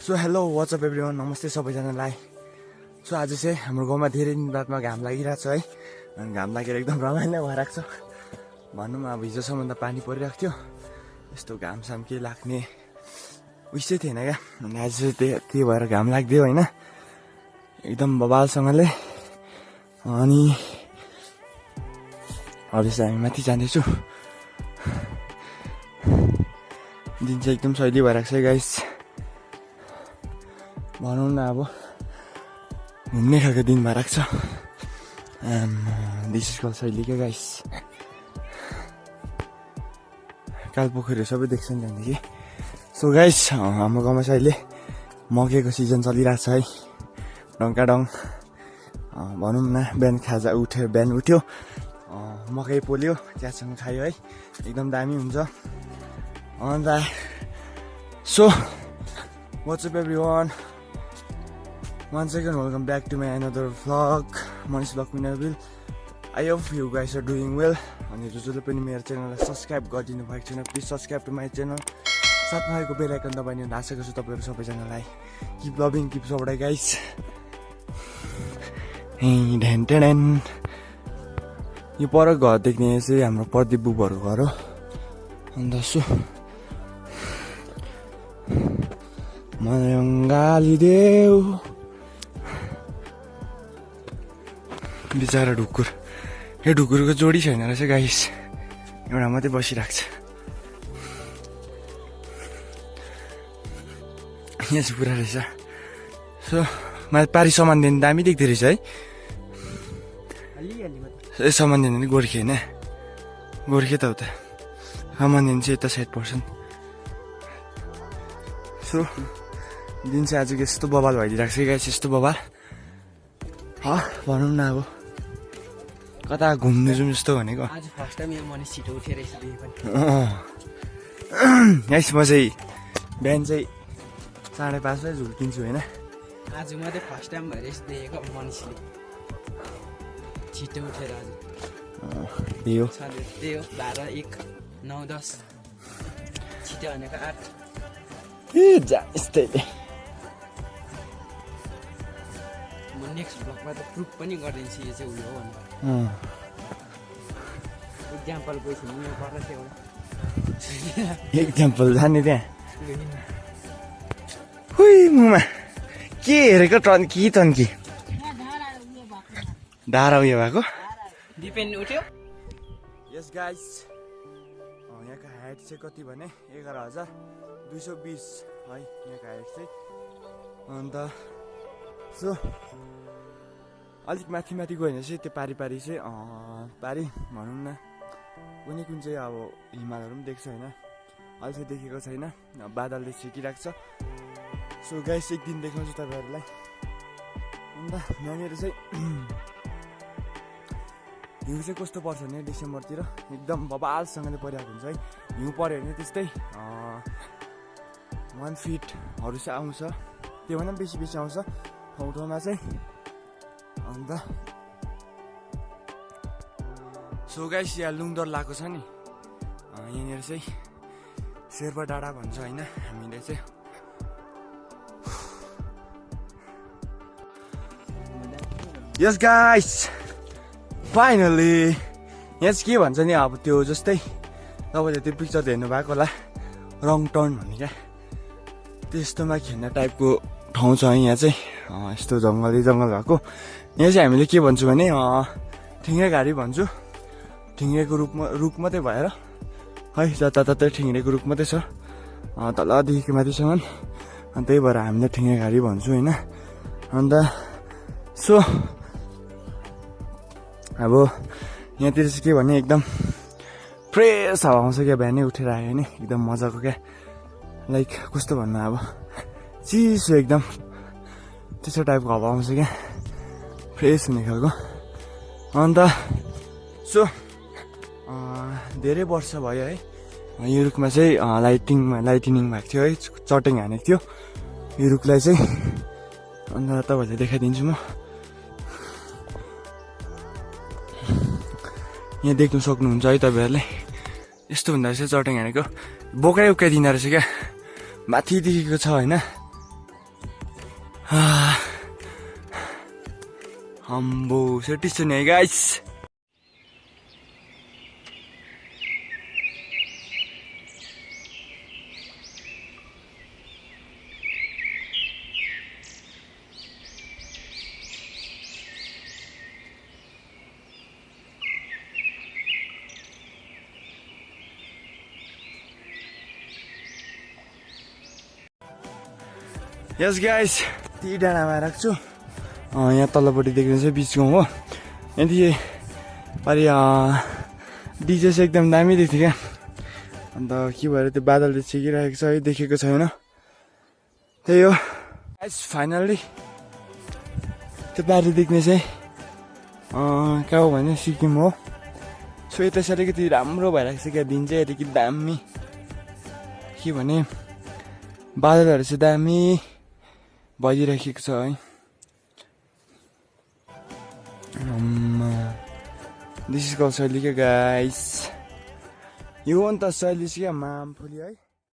So hello what's up everyone, नमस्ते सबैजनालाई। So आज चाहिँ हाम्रो गाउँमा धेरै दिन बादमा घाम लागिरहेको छ है। अनि घाम लागेर एकदम रमाइलो भइरहेको छ भनौँ। अब हिजोसम्म त पानी परिरहेको थियो, यस्तो घामसाम केही लाग्ने उइस चाहिँ थिएन क्या। अनि आज चाहिँ त्यही भएर घाम लाग्दियो होइन, एकदम बबालसँगले। अनि अब चाहिँ हामी माथि जाँदैछु। दिन चाहिँ एकदम सहिलो भइरहेको छ गाइस भनौँ न। अब घुम्ने खालको दिन भइरहेको छ। दिस इज कल शैली क्या गाइस। कालपोखरीहरू सबै देख्छ नि त्यहाँदेखि। सो गाइस हाम्रो गाउँमा चाहिँ अहिले मकैको सिजन चलिरहेको छ है। डङ्काडङ भनौँ न। बिहान उठ्यो मकै पोल्यो, चियासँग खायो है, एकदम दामी हुन्छ। अन्त so what's up everyone, once again welcome back to my another vlog, Manish vlog Minaville. I hope you guys are doing well. अनि जसले पनि मेरो च्यानललाई सब्स्क्राइब गरिदिनु भएको छैन, please subscribe to my channel. साथमा भएको बेल आइकन दबाउने आशा गर्छु तपाईँहरू सबैजनालाई। Keep loving, keep support guys. यो पर घर देख्ने चाहिँ हाम्रो प्रदीप बुबहरूको घर हो। अन्त सो मलाई देऊ बिचरा ढुकुर। यो ढुकुरको जोडी छैन रहेछ गाइस, एउटा मात्रै बसिरहेको छ। यहाँ चाहिँ पुरा रहेछ। सो मलाई पारी सामान दिनु दामी देख्दो रहेछ है। ए सामान दिनु नि गोर्खे होइन, गोर्खे त हो त। सामान दिनु चाहिँ यता 60%। सो दिन चाहिँ आज यस्तो बवाल भइदिरहेको छ गाइस, यस्तो बवाल भनौँ न। अब कता घुम्नु जाउँ जस्तो भनेको। आज फर्स्ट टाइम यहाँ मनिस छिटो उठेर गाइस म चाहिँ बिहान चाहिँ 5:30 झुल्किन्छु होइन। आज मात्रै फर्स्ट टाइम भएर यस्तो देखेको मनिसले छिटो उठेर। आज त्यही हो 12, 1, 9, 10 छिटो भनेको 8 यस्तै। म नेक्स्ट ब्लगमा त प्रुफ पनि गरिदिन्छु यो चाहिँ उयो हो भनेर। इक्जाम्पल कोही छैन यहाँ पर्छ एउटा इक्जाम्पल जाने त्यहाँ। हुई मुमा के हेरेको टन्की धारा उयो भएको। डिपेन्ड उठ्यो। यस गाइस यहाँको हाइट चाहिँ कति भने 11,220 है यहाँको हाइट चाहिँ। अन्त सो अलिक माथि गयो भने चाहिँ त्यो पारी चाहिँ पारी भनौँ न। कुन चाहिँ अब हिमालहरू पनि देख्छ होइन, अहिले चाहिँ देखेको छैन, बादलले छिटिरहेको छ। सो गाइस एक दिन देखाउँछु तपाईँहरूलाई। अन्त यहाँनिर चाहिँ हिउँ चाहिँ कस्तो पर्छ भने डिसेम्बरतिर एकदम बबालसँगले परिरहेको हुन्छ है। हिउँ पऱ्यो भने त्यस्तै 1 फिटहरू चाहिँ आउँछ, त्योभन्दा पनि बेसी आउँछ ठाउँमा चाहिँ। अन्त सो गाइस यहाँ लुङदर लगाएको छ नि, यहाँनिर चाहिँ शेर्पा डाँडा भन्छ होइन हामीले चाहिँ। यस गाइस फाइनली यहाँ चाहिँ के भन्छ नि, अब त्यो जस्तै तपाईँले त्यो पिक्चर हेर्नु भएको होला रङ टर्न भन्ने क्या, त्यस्तोमा खेल्ने टाइपको ठाउँ छ है यहाँ चाहिँ। यस्तो जङ्गल भएको यहाँ चाहिँ हामीले के भन्छौँ भने ठिङ्गे घारी भन्छौँ। ठिङ्गेको रुख मात्रै भएर है, जताततै ठिङ्गेको रुख मात्रै छ तलदेखि माथिसम्म। अनि त्यही भएर हामीले ठिङ्गे घारी भन्छौँ होइन। अन्त सो अब यहाँतिर चाहिँ के भने एकदम फ्रेस हावा आउँछ क्या। बिहानै उठेर आयो भने एकदम मजाको क्या, लाइक कस्तो भन्नु अब चिसो एकदम त्यस्तो टाइपको हावा आउँछ क्या, फ्रेस हुने खालको। अन्त सो धेरै वर्ष भयो है यो रुखमा चाहिँ लाइटिनिङ भएको थियो है, चट्याङ हानेको थियो यो रुखलाई चाहिँ। अन्त तपाईँहरूले देखाइदिन्छु म। यहाँ देख्नु सक्नुहुन्छ है तपाईँहरूले, यस्तो हुँदो रहेछ चट्याङ हानेको। बोकाइ उकाइदिँदो रहेछ क्या, माथिदेखिको छ होइन। अम्बो सेटिस छ नि है गाइस यस गाइस ती डाँडामा राख्छु यहाँ तल्लोपट्टि देख्नु चाहिँ बिच गाउँ हो यहाँदेखि पारि डिजे चाहिँ एकदम दामी देख्थ्यो क्या अन्त के भएर त्यो बादलले छेकिरहेको छ है देखेको छैन त्यही हो गाइस फाइनल्ली त्यो बारी देख्ने चाहिँ कहाँ हो भने सिक्किम हो सो यता चाहिँ अलिकति राम्रो भइरहेको छ क्या दिन चाहिँ अलिकति दामी के भने बादलहरू चाहिँ दामी भइदिइराखेको छ है दिस इज कल शैली क्या गाइस यो हो नि त शैली क्या मामफुली है